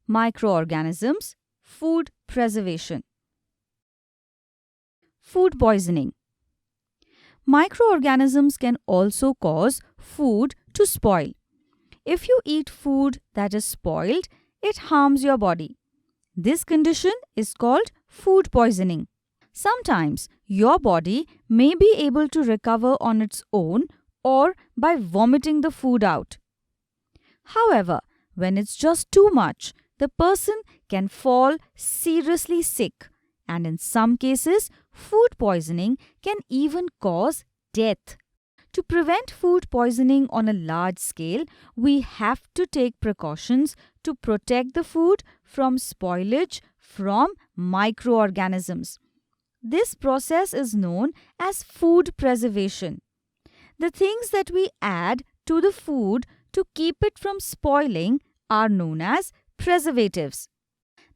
microorganisms, food preservation. Food poisoning. Microorganisms can also cause food to spoil. If you eat food that is spoiled, it harms your body. This condition is called food poisoning. Sometimes your body may be able to recover on its own or by vomiting the food out. However, when it's just too much, the person can fall seriously sick, and in some cases, food poisoning can even cause death. To prevent food poisoning on a large scale, we have to take precautions to protect the food from spoilage from microorganisms. This process is known as food preservation. The things that we add to the food to keep it from spoiling are known as preservatives.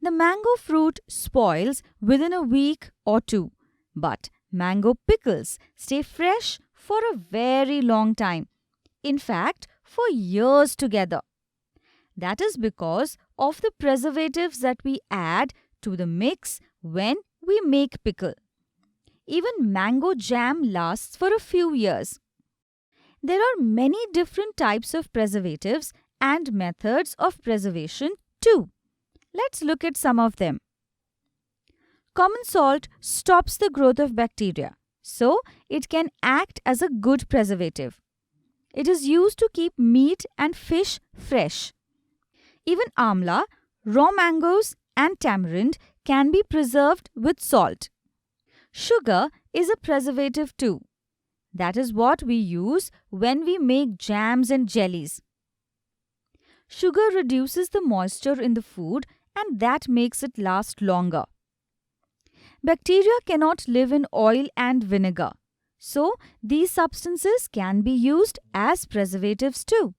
The mango fruit spoils within a week or two, but mango pickles stay fresh for a very long time. In fact, for years together. That is because of the preservatives that we add to the mix when we make pickle. Even mango jam lasts for a few years. There are many different types of preservatives and methods of preservation too. Let's look at some of them. Common salt stops the growth of bacteria, so it can act as a good preservative. It is used to keep meat and fish fresh. Even amla, raw mangoes, and tamarind can be preserved with salt. Sugar is a preservative too. That is what we use when we make jams and jellies. Sugar reduces the moisture in the food and that makes it last longer. Bacteria cannot live in oil and vinegar, so these substances can be used as preservatives too.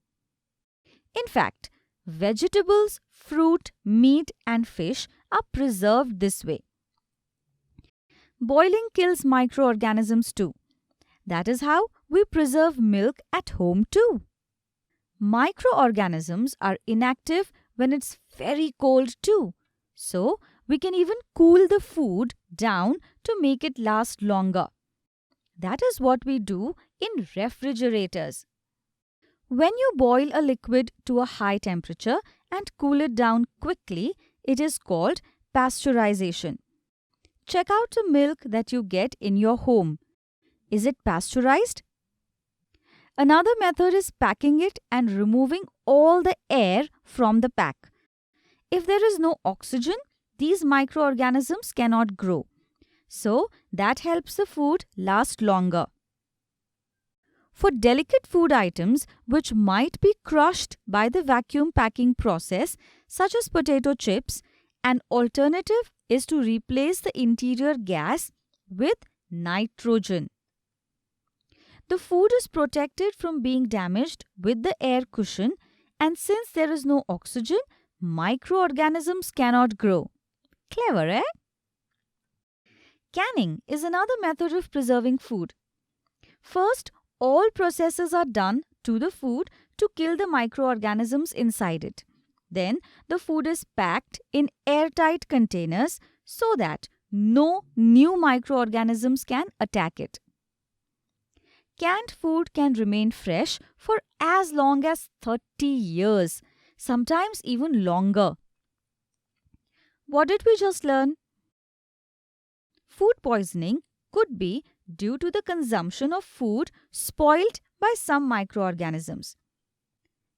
In fact, vegetables, fruit, meat, and fish are preserved this way. Boiling kills microorganisms too. That is how we preserve milk at home too. Microorganisms are inactive when it's very cold too. So, we can even cool the food down to make it last longer. That is what we do in refrigerators. When you boil a liquid to a high temperature and cool it down quickly, it is called pasteurization. Check out the milk that you get in your home. Is it pasteurized? Another method is packing it and removing all the air from the pack. If there is no oxygen, these microorganisms cannot grow. So, that helps the food last longer. For delicate food items which might be crushed by the vacuum packing process, such as potato chips, an alternative is to replace the interior gas with nitrogen. The food is protected from being damaged with the air cushion, and since there is no oxygen, microorganisms cannot grow. Clever, eh? Canning is another method of preserving food. First, all processes are done to the food to kill the microorganisms inside it. Then, the food is packed in airtight containers so that no new microorganisms can attack it. Canned food can remain fresh for as long as 30 years, sometimes even longer. What did we just learn? Food poisoning could be due to the consumption of food spoiled by some microorganisms.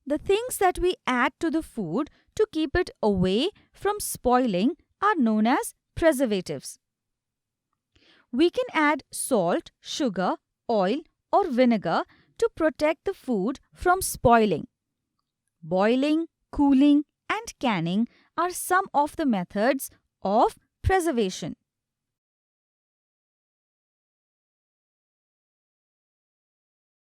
The things that we add to the food to keep it away from spoiling are known as preservatives. We can add salt, sugar, oil, or vinegar to protect the food from spoiling. Boiling, cooling, and canning are some of the methods of preservation.